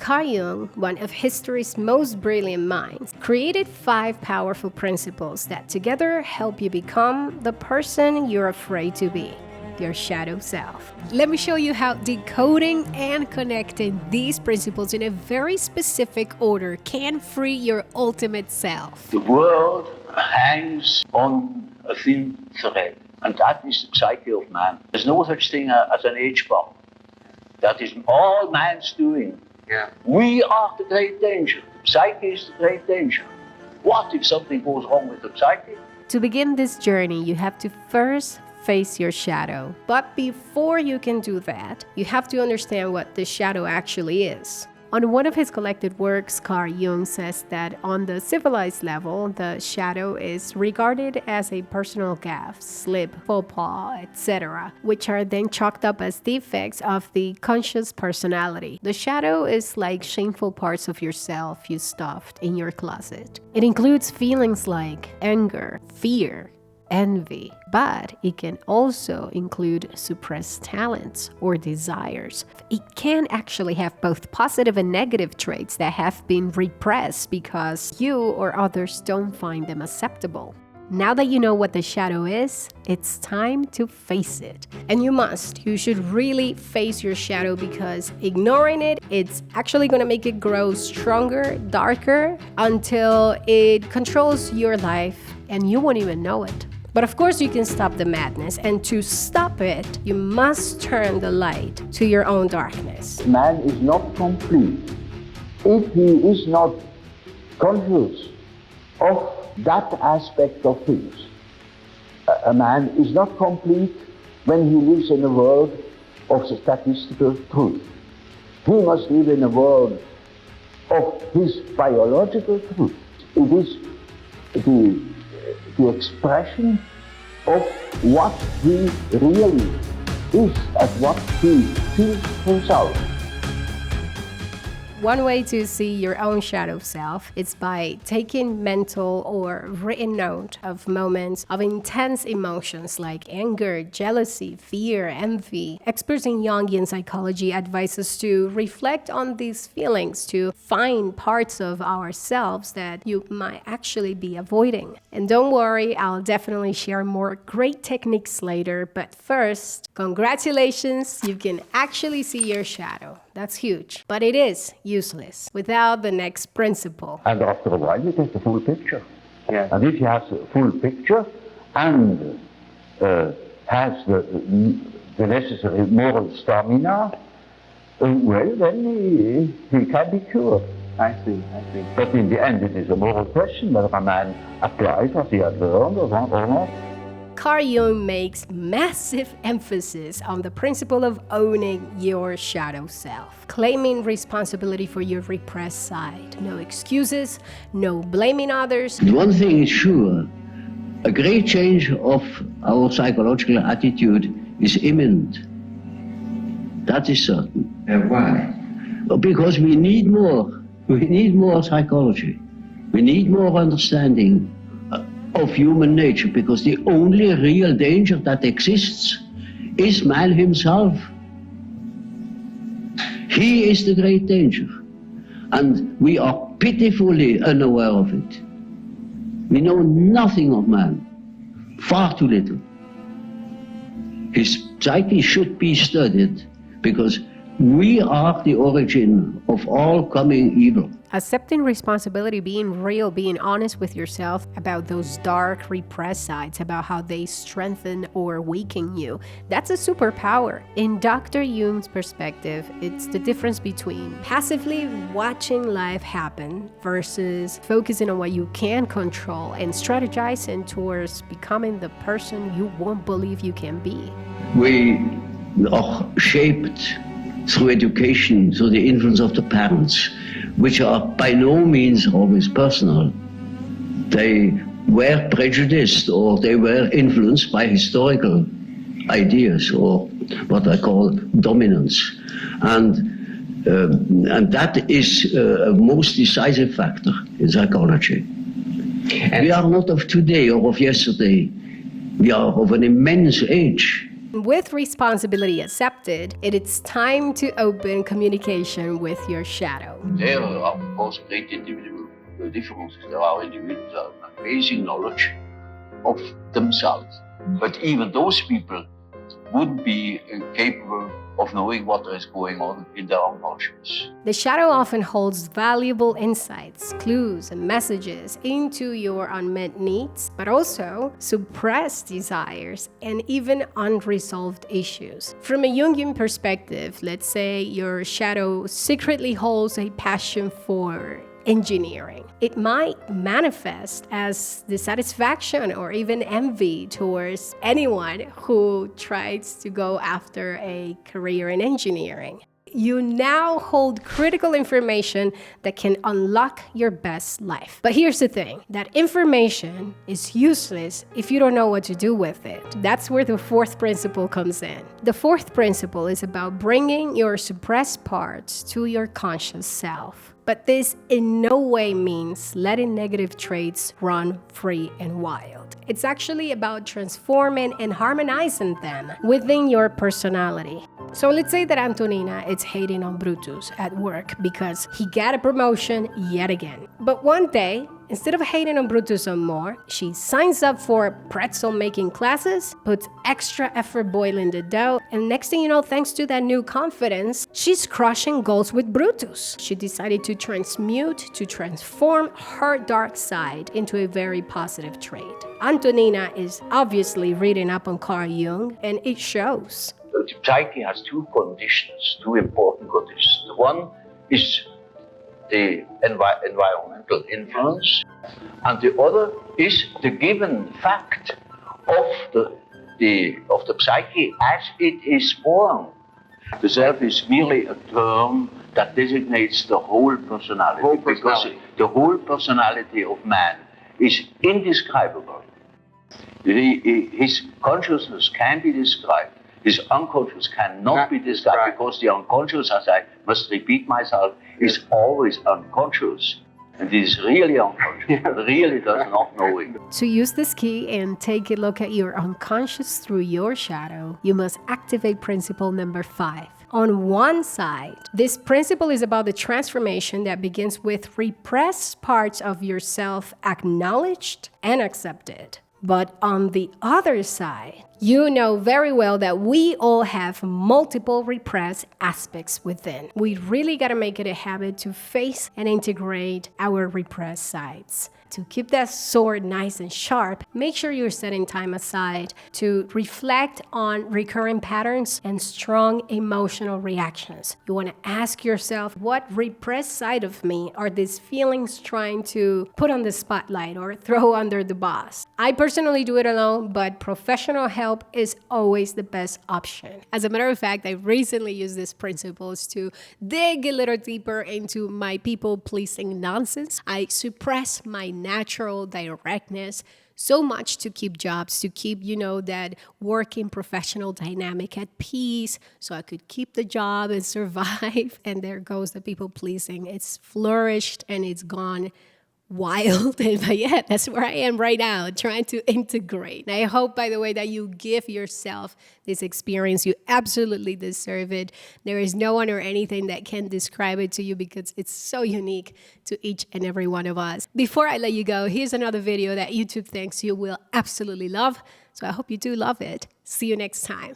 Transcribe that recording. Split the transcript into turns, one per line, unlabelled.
Carl Jung, one of history's most brilliant minds, created 5 powerful principles that together help you become the person you're afraid to be, your shadow self. Let me show you how decoding and connecting these principles in a very specific order can free your ultimate self.
The world hangs on a thin thread, and that is the psyche of man. There's no such thing as an H-bomb. That is all man's doing.
Yeah.
We are the great danger. The psyche is the great danger. What if something goes wrong with the psyche?
To begin this journey, you have to first face your shadow. But before you can do that, you have to understand what the shadow actually is. On one of his collected works, Carl Jung says that on the civilized level, the shadow is regarded as a personal gaffe, slip, faux pas, etc., which are then chalked up as defects of the conscious personality. The shadow is like shameful parts of yourself you stuffed in your closet. It includes feelings like anger, fear, envy, but it can also include suppressed talents or desires. It can actually have both positive and negative traits that have been repressed because you or others don't find them acceptable. Now that you know what the shadow is, it's time to face it. And you should really face your shadow, because ignoring it, it's actually going to make it grow stronger, darker, until it controls your life and you won't even know it. But of course you can stop the madness, and to stop it, you must turn the light to your own darkness.
Man is not complete if he is not conscious of that aspect of things. A man is not complete when he lives in a world of statistical truth. He must live in a world of his biological truth. It is the expression of what he really is and what he feels himself.
One way to see your own shadow self is by taking mental or written note of moments of intense emotions like anger, jealousy, fear, envy. Experts in Jungian psychology advise us to reflect on these feelings to find parts of ourselves that you might actually be avoiding. And don't worry, I'll definitely share more great techniques later, but first, congratulations, you can actually see your shadow. That's huge, but it is useless without the next principle.
And after a while, you get the full picture.
Yeah.
And if you have the full picture and has the necessary moral stamina, well, then he can be cured.
I see.
But in the end, it is a moral question whether a man applies what he has learned or not.
Carl Jung makes massive emphasis on the principle of owning your shadow self, claiming responsibility for your repressed side. No excuses, no blaming others.
One thing is sure, a great change of our psychological attitude is imminent. That is certain.
Why?
Because we need more. We need more psychology. We need more understanding of human nature, because the only real danger that exists is man himself. He is the great danger, and we are pitifully unaware of it. We know nothing of man, far too little. His psyche should be studied, because we are the origin of all coming evil.
Accepting responsibility, being real, being honest with yourself about those dark, repressed sides, about how they strengthen or weaken you, that's a superpower. In Dr. Jung's perspective, it's the difference between passively watching life happen versus focusing on what you can control and strategizing towards becoming the person you won't believe you can be.
We are shaped through education, through the influence of the parents, which are by no means always personal. They were prejudiced, or they were influenced by historical ideas, or what I call dominance. And that is a most decisive factor in psychology. And we are not of today or of yesterday. We are of an immense age.
With responsibility accepted, it is time to open communication with your shadow.
There are, of course, great individual differences. There are individuals who have amazing knowledge of themselves. But even those people would be capable of knowing what is going on in their unconscious.
The shadow often holds valuable insights, clues, and messages into your unmet needs, but also suppressed desires and even unresolved issues. From a Jungian perspective, let's say your shadow secretly holds a passion for engineering. It might manifest as dissatisfaction or even envy towards anyone who tries to go after a career in engineering. You now hold critical information that can unlock your best life. But here's the thing, that information is useless if you don't know what to do with it. That's where the fourth principle comes in. The fourth principle is about bringing your suppressed parts to your conscious self. But this in no way means letting negative traits run free and wild. It's actually about transforming and harmonizing them within your personality. So let's say that Antonina is hating on Brutus at work because he got a promotion yet again. But one day, instead of hating on Brutus some more, she signs up for pretzel making classes, puts extra effort boiling the dough, and next thing you know, thanks to that new confidence, she's crushing goals with Brutus. She decided to transform her dark side into a very positive trait. Antonina is obviously reading up on Carl Jung, and it shows.
The psyche has two important conditions. The one is the environmental influence, and the other is the given fact of the psyche as it is formed. The self is merely a term that designates the whole personality, because the whole personality of man is indescribable. His consciousness can be described. His unconscious cannot be described, because the unconscious, as I must repeat myself, is always unconscious. And it is really unconscious. It really does not know it.
To use this key and take a look at your unconscious through your shadow, you must activate principle number 5. On one side, this principle is about the transformation that begins with repressed parts of yourself acknowledged and accepted. But on the other side, you know very well that we all have multiple repressed aspects within. We really got to make it a habit to face and integrate our repressed sides. To keep that sword nice and sharp, make sure you're setting time aside to reflect on recurring patterns and strong emotional reactions. You want to ask yourself, what repressed side of me are these feelings trying to put on the spotlight or throw under the bus? I personally do it alone, but professional help is always the best option. As a matter of fact, I recently used these principles to dig a little deeper into my people-pleasing nonsense. I suppress my natural directness so much to keep jobs, to keep, that working professional dynamic at peace, so I could keep the job and survive. And there goes the people-pleasing. It's flourished and it's gone wild. But yeah, that's where I am right now, trying to integrate. And I hope, by the way, that you give yourself this experience. You absolutely deserve it. There is no one or anything that can describe it to you, because it's so unique to each and every one of us. Before I let you go, here's another video that YouTube thinks you will absolutely love. So I hope you do love it. See you next time.